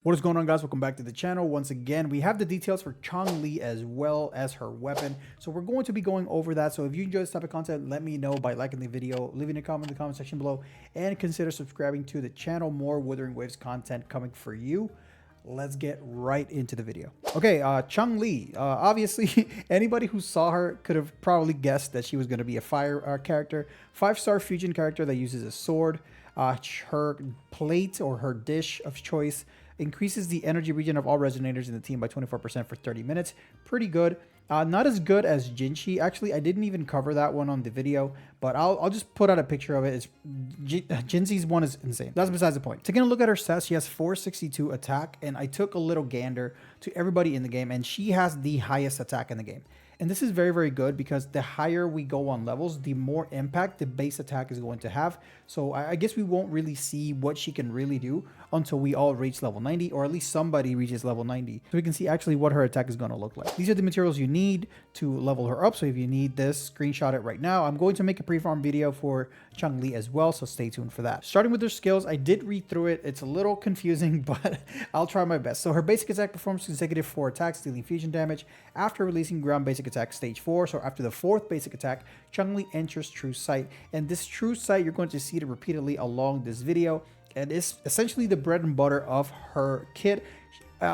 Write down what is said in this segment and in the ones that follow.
What is going on, guys? Welcome back to the channel. Once again, we have the details for Changli as well as her weapon. So we're going to be going over that. So if you enjoy this type of content, let me know by liking the video, leaving a comment in the comment section below, and consider subscribing to the channel. More Wuthering Waves content coming for you. Let's get right into the video. Okay, Changli. Obviously, anybody who saw her could have probably guessed that she was going to be a fire character. 5-star fusion character that uses a sword. Her plate or her dish of choice increases the energy region of all resonators in the team by 24% for 30 minutes. Pretty good. Not as good as Jinshi. Actually, I didn't even cover that one on the video, but I'll just put out a picture of it. Jinshi's one is insane. That's besides the point. Taking a look at her stats, she has 462 attack, and I took a little gander to everybody in the game, and she has the highest attack in the game. And this is very, very good because the higher we go on levels, the more impact the base attack is going to have. So I guess we won't really see what she can really do until we all reach level 90, or at least somebody reaches level 90. So we can see actually what her attack is going to look like. These are the materials you need to level her up. So if you need this, screenshot it right now. I'm going to make a pre-farm video for Changli as well, so stay tuned for that. Starting with her skills, I did read through it. It's a little confusing, but I'll try my best. So her basic attack performs consecutive 4 attacks, dealing fusion damage after releasing ground basic attack stage 4. So after the 4th basic attack, Changli enters True Sight, and this True Sight, you're going to see it repeatedly along this video, and it's essentially the bread and butter of her kit.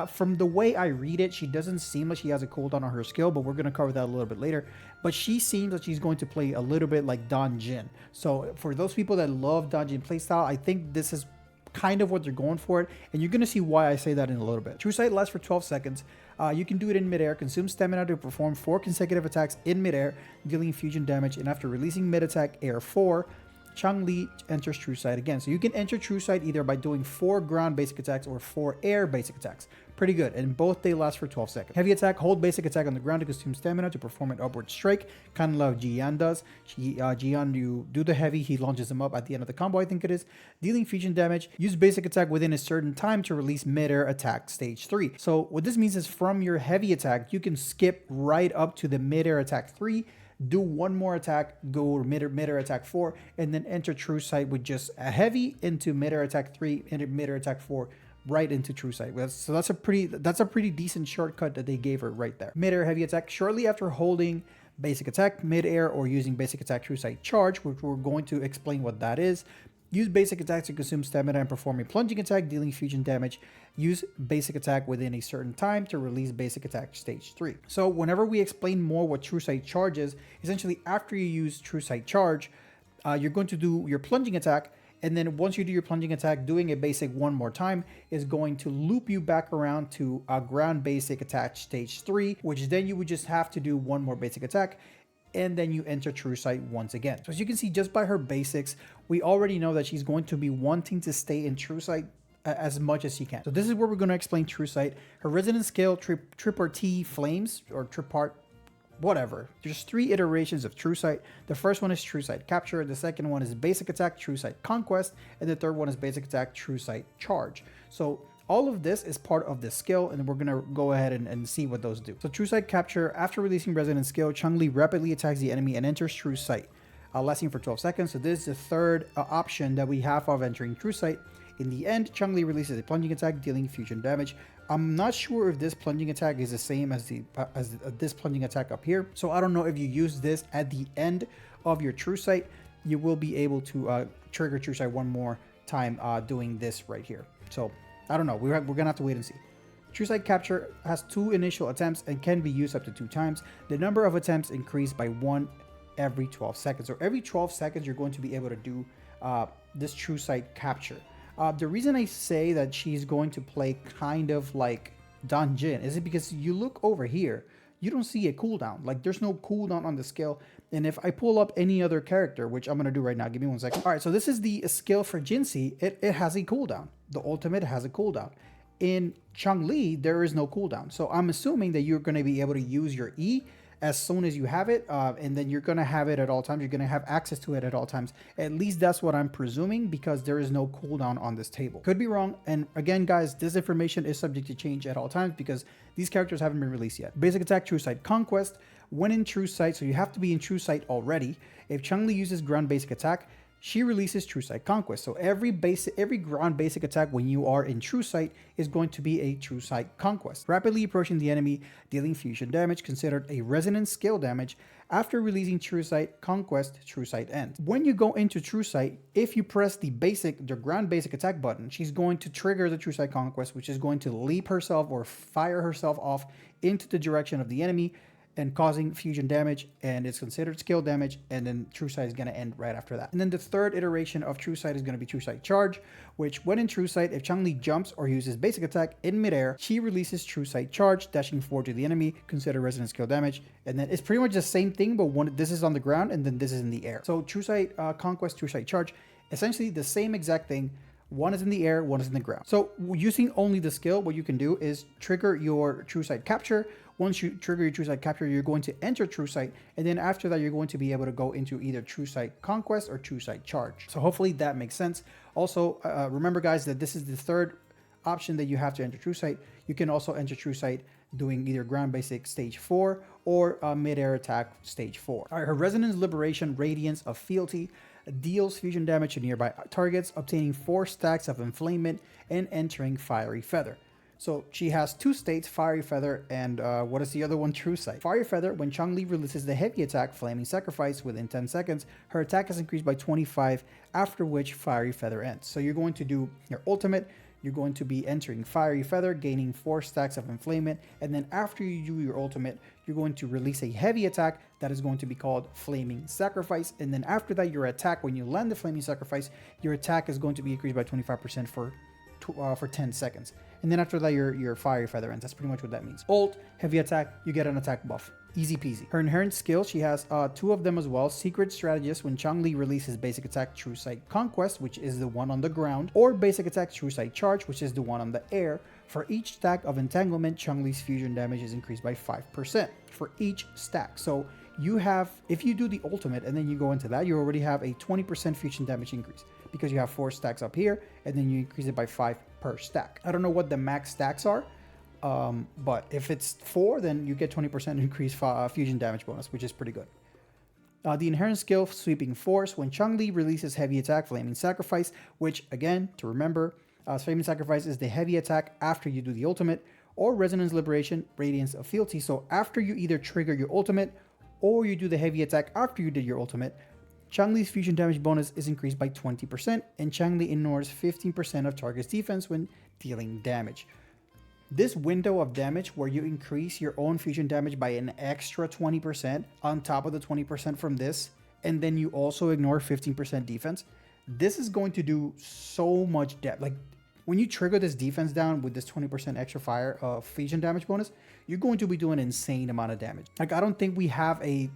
From the way I read it, she doesn't seem like she has a cooldown on her skill, but we're going to cover that a little bit later. But she seems like she's going to play a little bit like Dan Jin. So for those people that love Dan Jin playstyle, I think this is kind of what they're going for it, and you're going to see why I say that in a little bit. True Sight lasts for 12 seconds. You can do it in midair, consume stamina to perform 4 consecutive attacks in midair, dealing fusion damage, and after releasing mid-attack Air 4, Changli enters True Sight again. So you can enter True Sight either by doing 4 ground basic attacks or 4 air basic attacks. Pretty good, and both they last for 12 seconds. Heavy attack, hold basic attack on the ground to consume stamina to perform an upward strike, kind of like Jian does. Jian, you do the heavy, he launches him up at the end of the combo, I think it is, dealing fusion damage. Use basic attack within a certain time to release mid-air attack stage 3. So what this means is from your heavy attack, you can skip right up to the mid-air attack 3, do one more attack, go mid-air attack 4, and then enter True Sight with just a heavy into mid-air attack 3 and mid-air attack 4 right into True Sight. So that's a pretty decent shortcut that they gave her right there. Mid-air heavy attack shortly after holding basic attack mid-air or using basic attack True Sight charge, which we're going to explain what that is. Use basic attack to consume stamina and perform a plunging attack, dealing fusion damage. Use basic attack within a certain time to release basic attack stage 3. So whenever we explain more what True Sight charge is, essentially after you use True Sight charge, you're going to do your plunging attack, and then once you do your plunging attack, doing a basic one more time is going to loop you back around to a ground basic attack stage 3, which then you would just have to do one more basic attack, and then you enter True Sight once again. So as you can see, just by her basics, we already know that she's going to be wanting to stay in True Sight as much as she can. So this is where we're going to explain True Sight. Her resonance scale, Tripart Flames, or Tripart, whatever. There's 3 iterations of True Sight. The first one is True Sight Capture. The second one is Basic Attack True Sight Conquest. And the third one is Basic Attack True Sight Charge. So all of this is part of the skill, and we're going to go ahead and see what those do. So True Sight Capture, after releasing Resonance skill, Changli rapidly attacks the enemy and enters True Sight, lasting for 12 seconds. So this is the third option that we have of entering True Sight. In the end, Changli releases a plunging attack, dealing fusion damage. I'm not sure if this plunging attack is the same as this plunging attack up here. So I don't know if you use this at the end of your True Sight, you will be able to trigger True Sight one more time doing this right here. So I don't know. We're going to have to wait and see. True Sight Capture has 2 initial attempts and can be used up to 2 times. The number of attempts increase by 1 every 12 seconds. So every 12 seconds, you're going to be able to do this True Sight Capture. The reason I say that she's going to play kind of like Dan Jin is it because you look over here, you don't see a cooldown. Like there's no cooldown on the skill. And if I pull up any other character, which I'm going to do right now, give me 1 second. All right, so this is the skill for Jinshi. It has a cooldown. The ultimate has a cooldown. In Changli, there is no cooldown. So I'm assuming that you're going to be able to use your E as soon as you have it, and then you're going to have it at all times. You're going to have access to it at all times. At least that's what I'm presuming, because there is no cooldown on this table. Could be wrong. And again, guys, this information is subject to change at all times because these characters haven't been released yet. Basic attack True Sight Conquest. When in True Sight, so you have to be in True Sight already. If Changli uses ground basic attack, she releases True Sight Conquest. So every ground basic attack when you are in True Sight is going to be a True Sight Conquest. Rapidly approaching the enemy, dealing fusion damage, considered a resonance skill damage. After releasing True Sight Conquest, True Sight ends. When you go into True Sight, if you press the ground basic attack button, she's going to trigger the True Sight Conquest, which is going to leap herself or fire herself off into the direction of the enemy and causing fusion damage, and it's considered skill damage, and then True Sight is going to end right after that. And then the third iteration of True Sight is going to be True Sight Charge, which when in True Sight, if Changli jumps or uses basic attack in midair, she releases True Sight Charge, dashing forward to the enemy, considered resonant skill damage. And then it's pretty much the same thing, but this is on the ground and then this is in the air. So True Sight Conquest, True Sight Charge, essentially the same exact thing. One is in the air, one is in the ground. So using only the skill, what you can do is trigger your True Sight Capture. Once you trigger your True Sight Capture, you're going to enter True Sight, and then after that, you're going to be able to go into either True Sight Conquest or True Sight Charge. So hopefully that makes sense. Also, remember guys that this is the third option that you have to enter True Sight. You can also enter True Sight doing either ground basic stage 4 or mid-air attack stage 4. All right, her Resonance Liberation Radiance of Fealty deals fusion damage to nearby targets, obtaining 4 stacks of Enflammement and entering Fiery Feather. So she has 2 states, Fiery Feather, and what is the other one? True Sight. Fiery Feather, when Changli releases the heavy attack, Flaming Sacrifice, within 10 seconds, her attack is increased by 25, after which Fiery Feather ends. So you're going to do your ultimate, you're going to be entering Fiery Feather, gaining 4 stacks of Enflammement, and then after you do your ultimate, you're going to release a heavy attack that is going to be called Flaming Sacrifice, and then after that, your attack, when you land the Flaming Sacrifice, your attack is going to be increased by 25% for 10 seconds. And then after that, your Fiery Feather ends. That's pretty much what that means. Ult, heavy attack, you get an attack buff. Easy peasy. Her inherent skills, she has 2 of them as well. Secret Strategist, when Changli releases basic attack True Sight Conquest, which is the one on the ground, or basic attack True Sight Charge, which is the one on the air. For each stack of Entanglement, Changli's fusion damage is increased by 5% for each stack. So you have, if you do the ultimate and then you go into that, you already have a 20% fusion damage increase because you have 4 stacks up here and then you increase it by 5 per stack. I don't know what the max stacks are, but if it's 4, then you get 20% increased fusion damage bonus, which is pretty good. The inherent skill, Sweeping Force, when Changli releases heavy attack, Flaming Sacrifice, which again, to remember, Flaming Sacrifice is the heavy attack after you do the ultimate, or Resonance Liberation, Radiance of Fealty. So after you either trigger your ultimate or you do the heavy attack after you did your ultimate, Changli's fusion damage bonus is increased by 20%, and Changli ignores 15% of target's defense when dealing damage. This window of damage where you increase your own fusion damage by an extra 20% on top of the 20% from this, and then you also ignore 15% defense, this is going to do so much damage. Like when you trigger this defense down with this 20% extra fusion damage bonus, you're going to be doing an insane amount of damage. Like I don't think we have a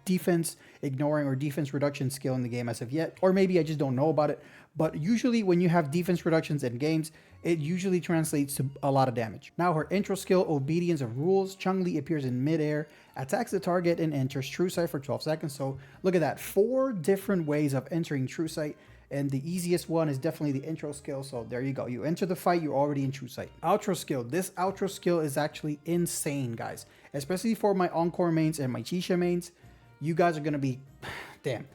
defense ignoring or defense reduction skill in the game as of yet, or maybe I just don't know about it. But usually when you have defense reductions in games, it usually translates to a lot of damage. Now her intro skill, Obedience of Rules, Changli appears in midair, attacks the target, and enters True Sight for 12 seconds. So look at that, 4 different ways of entering True Sight, and the easiest one is definitely the intro skill. So there you go, you enter the fight, you're already in True Sight. Outro skill, this outro skill is actually insane, guys, especially for my Encore mains and my Chisha mains. You guys are gonna be damn.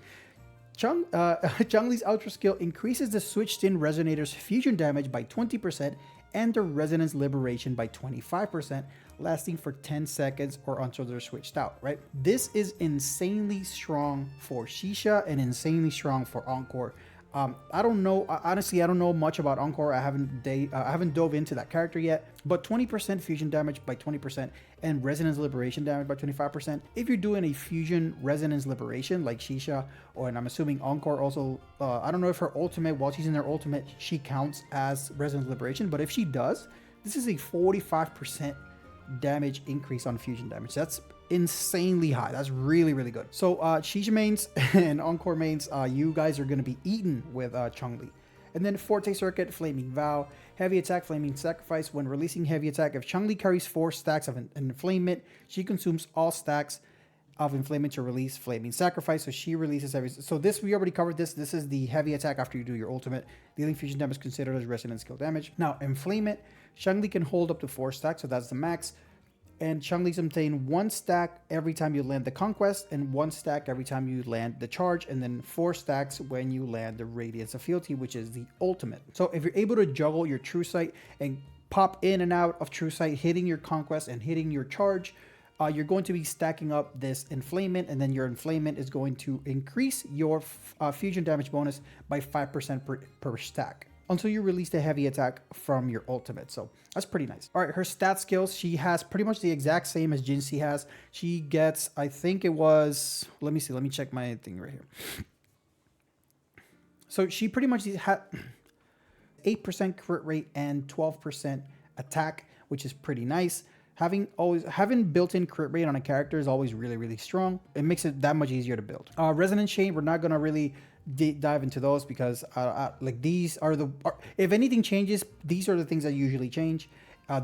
Changli's outro skill increases the switched in resonator's fusion damage by 20% and the resonance liberation by 25%, lasting for 10 seconds or until they're switched out, right? This is insanely strong for Shisha and insanely strong for Encore. I don't know, honestly, I don't know much about Encore. I haven't dove into that character yet, but 20% fusion damage by 20% and resonance liberation damage by 25%. If you're doing a fusion resonance liberation like Shisha, and I'm assuming Encore also, I don't know if her ultimate, while she's in her ultimate, she counts as resonance liberation, but if she does, this is a 45% damage increase on fusion damage. That's insanely high. That's really, really good. So Shisha mains and Encore mains, you guys are going to be eaten with Changli. And then Forte Circuit, Flaming Vow, Heavy Attack, Flaming Sacrifice. When releasing Heavy Attack, if Changli carries 4 stacks of Enflammement, she consumes all stacks of Enflammement to release Flaming Sacrifice. So she releases every. So this, we already covered this. This is the Heavy Attack after you do your ultimate. Dealing fusion damage considered as resonant skill damage. Now, Enflammement, Changli can hold up to 4 stacks, so that's the max. And Changli's obtain 1 stack every time you land the Conquest, and 1 stack every time you land the Charge, and then 4 stacks when you land the Radiance of Fealty, which is the ultimate. So if you're able to juggle your True Sight and pop in and out of True Sight, hitting your Conquest and hitting your Charge, you're going to be stacking up this Inflamement, and then your Inflamement is going to increase your fusion damage bonus by 5% per stack, until you release the heavy attack from your ultimate. So that's pretty nice. All right, her stat skills, she has pretty much the exact same as Jinxie has. She gets, I think it was, let me see, let me check my thing right here. So she pretty much had 8% crit rate and 12% attack, which is pretty nice. Having built-in crit rate on a character is always really, really strong. It makes it that much easier to build. Resonance Chain, we're not gonna really dive into those because like these are if anything changes, these are the things that usually change.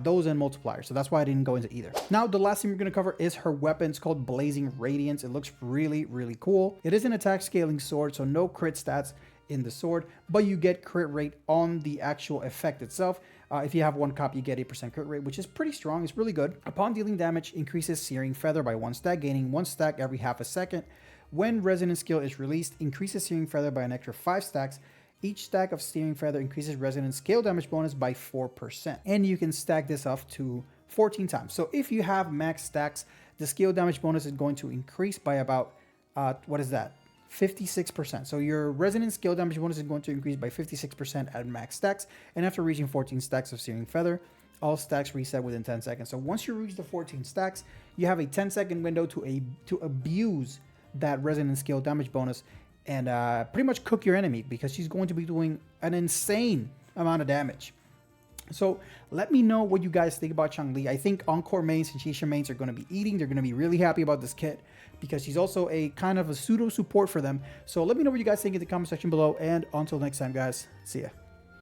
Those and multipliers. So that's why I didn't go into either. Now, the last thing we're going to cover is her weapon. It's called Blazing Radiance. It looks really, really cool. It is an attack scaling sword, so no crit stats in the sword, but you get crit rate on the actual effect itself. If you have 1 copy, you get 8% crit rate, which is pretty strong. It's really good. Upon dealing damage, increases Searing Feather by 1 stack, gaining 1 stack every half a second. When Resonance skill is released, increases Searing Feather by an extra 5 stacks. Each stack of Searing Feather increases Resonance scale damage bonus by 4%. And you can stack this up to 14 times. So if you have max stacks, the scale damage bonus is going to increase by about, what is that? 56%. So your Resonance scale damage bonus is going to increase by 56% at max stacks. And after reaching 14 stacks of Searing Feather, all stacks reset within 10 seconds. So once you reach the 14 stacks, you have a 10-second window to abuse that Resonance scale damage bonus and pretty much cook your enemy, because she's going to be doing an insane amount of damage. So let me know what you guys think about Changli. I think Encore mains and Shisha mains are going to be eating. They're going to be really happy about this kit because she's also a kind of a pseudo support for them. So let me know what you guys think in the comment section below. And until next time, guys, see ya.